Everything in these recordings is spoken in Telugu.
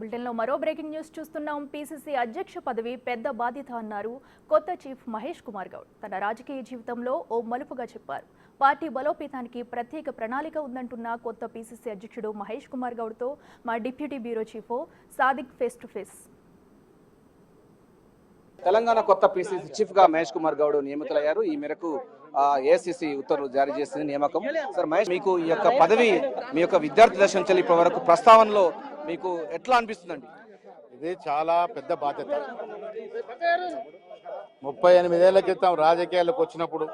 బులెటిన్లో మరో బ్రేకింగ్ న్యూస్ చూస్తున్నాం. పీసీసీ అధ్యక్ష పదవి పెద్ద బాధ్యత అన్నారు కొత్త చీఫ్ మహేష్ కుమార్ గౌడ్. తన రాజకీయ జీవితంలో ఓ మలుపుగా చెప్పారు. పార్టీ బలోపేతానికి ప్రత్యేక ప్రణాళిక ఉందంటున్న కొత్త పీసీసీ అధ్యక్షుడు మహేష్ కుమార్ గౌడ్తో మా deputy bureau chief Sadiq face to face. Telangana కొత్త పీసీసీ చీఫ్ గా మహేష్ కుమార్ గౌడ్ నియమితులయ్యారు. ఈ మేరకు ఏసీసీ ఉత్తర్వులు జారీ చేసింది నియామకం. సార్ మహేష్, మీకు ఈ యొక్క పదవి మీ యొక్క విద్యార్థి దశ నుంచి ఇప్పటి వరకు ప్రస్తావనలో మీకు ఎట్లా అనిపిస్తుందండి? ఇది చాలా పెద్ద బాధ్యత. 38 ఏళ్ల క్రితం రాజకీయాలకు వచ్చినప్పుడు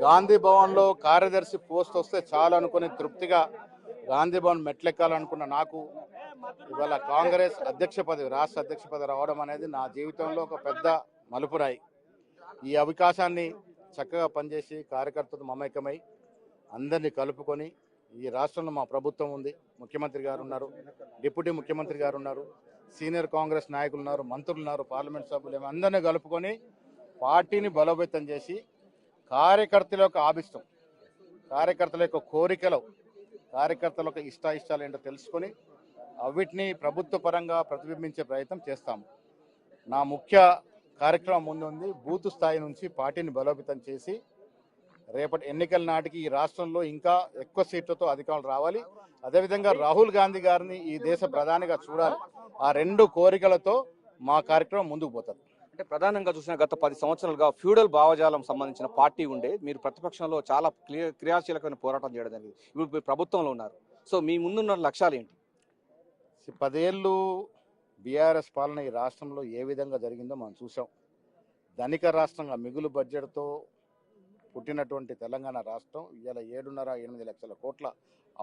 గాంధీ భవన్లో కార్యదర్శి పోస్ట్ వస్తే చాలు అనుకుని తృప్తిగా గాంధీ భవన్ మెట్లెక్కాలనుకున్న నాకు ఇవాళ కాంగ్రెస్ అధ్యక్ష పదవి, రాష్ట్ర అధ్యక్ష పదవి రావడం అనేది నా జీవితంలో ఒక పెద్ద మలుపురాయి. ఈ అవకాశాన్ని చక్కగా పనిచేసి కార్యకర్తలతో మమేకమై అందరినీ కలుపుకొని, ఈ రాష్ట్రంలో మా ప్రభుత్వం ఉంది, ముఖ్యమంత్రి గారు ఉన్నారు, డిప్యూటీ ముఖ్యమంత్రి గారు ఉన్నారు, సీనియర్ కాంగ్రెస్ నాయకులు ఉన్నారు, మంత్రులు ఉన్నారు, పార్లమెంట్ సభ్యులు, అందరినీ కలుపుకొని పార్టీని బలోపేతం చేసి కార్యకర్తల యొక్క ఆభిష్టం, కార్యకర్తల యొక్క కోరికలు, కార్యకర్తల యొక్క ఇష్టాయిష్టాలు ఏంటో తెలుసుకొని అవిటిని ప్రభుత్వ పరంగా ప్రతిబింబించే ప్రయత్నం చేస్తాము. నా ముఖ్య కార్యక్రమం ముందుంది. బూత్ స్థాయి నుంచి పార్టీని బలోపేతం చేసి రేపటి ఎన్నికల నాటికి ఈ రాష్ట్రంలో ఇంకా ఎక్కువ సీట్లతో అధికారులు రావాలి. అదేవిధంగా రాహుల్ గాంధీ గారిని ఈ దేశ ప్రధానిగా చూడాలి. ఆ రెండు కోరికలతో మా కార్యక్రమం ముందుకు పోతుంది. అంటే ప్రధానంగా చూసిన గత 10 సంవత్సరాలుగా ఫ్యూడల్ భావజాలం సంబంధించిన పార్టీ ఉండే మీరు ప్రతిపక్షంలో చాలా క్రియాశీలకమైన పోరాటం చేయడం జరిగింది. ఇప్పుడు ప్రభుత్వంలో ఉన్నారు. సో మీ ముందున్న లక్ష్యాలు ఏంటి? 10 ఏళ్ళు బీఆర్ఎస్ పాలన ఈ రాష్ట్రంలో ఏ విధంగా జరిగిందో మనం చూసాం. ధనిక రాష్ట్రంగా మిగులు బడ్జెట్తో పుట్టినటువంటి తెలంగాణ రాష్ట్రం ఇవాళ 7.5-8 లక్షల కోట్ల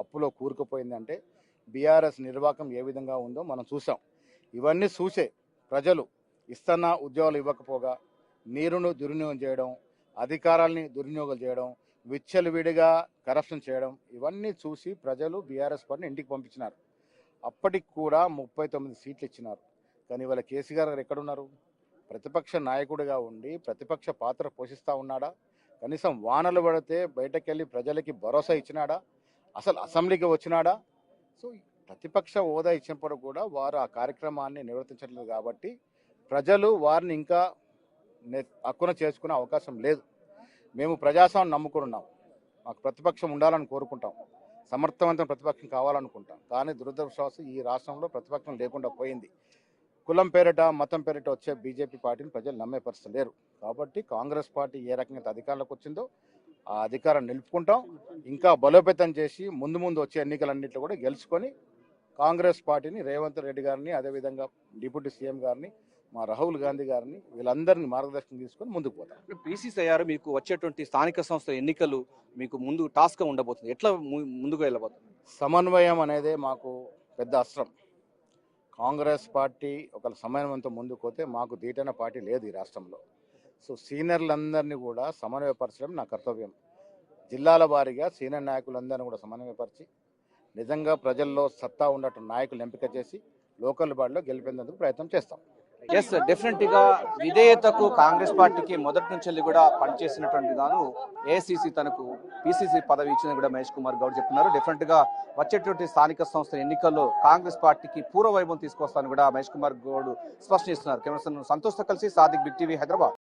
అప్పులో కూరుకుపోయిందంటే బీఆర్ఎస్ నిర్వాహకం ఏ విధంగా ఉందో మనం చూసాం. ఇవన్నీ చూసే ప్రజలు ఇస్తున్న ఉద్యోగాలు ఇవ్వకపోగా నీరును దుర్వినియోగం చేయడం, అధికారాలని దుర్వినియోగం చేయడం, విచ్చలవిడిగా కరప్షన్ చేయడం, ఇవన్నీ చూసి ప్రజలు బీఆర్ఎస్ పార్టీని ఇంటికి పంపించినారు. అప్పటికి కూడా 39 సీట్లు ఇచ్చినారు. కానీ ఇవాళ కేసీఆర్ గారు ఎక్కడున్నారు? ప్రతిపక్ష నాయకుడిగా ఉండి ప్రతిపక్ష పాత్ర పోషిస్తూ ఉన్నాడా? కనీసం వానలు పడితే బయటకెళ్ళి ప్రజలకి భరోసా ఇచ్చినాడా? అసలు అసెంబ్లీకి వచ్చినాడా? సో ప్రతిపక్ష హోదా ఇచ్చినప్పుడు కూడా వారు ఆ కార్యక్రమాన్ని నిర్వర్తించట్లేదు. కాబట్టి ప్రజలు వారిని ఇంకా హక్కున చేసుకునే అవకాశం లేదు. మేము ప్రజాస్వామ్యం నమ్ముకున్నాం, మాకు ప్రతిపక్షం ఉండాలని కోరుకుంటాం, సమర్థవంతమైన ప్రతిపక్షం కావాలనుకుంటాం. కానీ దురదృష్టవశాత్తు ఈ రాష్ట్రంలో ప్రతిపక్షం లేకుండా పోయింది. కులం పేరిట, మతం పేరిట వచ్చే బీజేపీ పార్టీని ప్రజలు నమ్మే పరిస్థితి లేరు. కాబట్టి కాంగ్రెస్ పార్టీ ఏ రకంగా అధికారంలోకి వచ్చిందో ఆ అధికారం నిలుపుకుంటాం. ఇంకా బలోపేతం చేసి ముందు వచ్చే ఎన్నికలన్నింటిలో కూడా గెలుచుకొని కాంగ్రెస్ పార్టీని, రేవంత్ రెడ్డి గారిని, అదేవిధంగా డిప్యూటీ సీఎం గారిని, మా రాహుల్ గాంధీ గారిని, వీళ్ళందరినీ మార్గదర్శనం తీసుకొని ముందుకు పోతాం. పీసీసీ అయ్యారు, మీకు వచ్చేటువంటి స్థానిక సంస్థల ఎన్నికలు మీకు ముందు టాస్క్ ఉండబోతుంది. ఎట్లా ముందుకు వెళ్ళబోతుంది? సమన్వయం అనేదే మాకు పెద్ద అస్త్రం. కాంగ్రెస్ పార్టీ ఒక సమన్వయంతో ముందుకు పోతే మాకు దీటైన పార్టీ లేదు ఈ రాష్ట్రంలో. సో సీనియర్లందరినీ కూడా సమన్వయపరచడం నా కర్తవ్యం. జిల్లాల వారీగా సీనియర్ నాయకులందరినీ కూడా సమన్వయపరిచి నిజంగా ప్రజల్లో సత్తా ఉన్నట్టు నాయకులు ఎంపిక చేసి లోకల్ బాడీలో గెలిపేందుకు ప్రయత్నం చేస్తాం. ఎస్, డెఫినెట్ గా విధేయతకు కాంగ్రెస్ పార్టీకి మొదటి నుంచి కూడా పనిచేసినటువంటి గాను ఏఐసీసీ తనకు పీసీసీ పదవి ఇచ్చిందని కూడా మహేష్ కుమార్ గౌడ్ చెప్తున్నారు. డెఫినెట్ గా వచ్చేటువంటి స్థానిక సంస్థల ఎన్నికల్లో కాంగ్రెస్ పార్టీకి పూర్వ వైభవం తీసుకొస్తానని కూడా మహేష్ కుమార్ గౌడ్ స్పష్టం చేస్తున్నారు. కెమెరా సంతోష్తో కలిసి సాదిక్, బిగ్ టీవీ, హైదరాబాద్.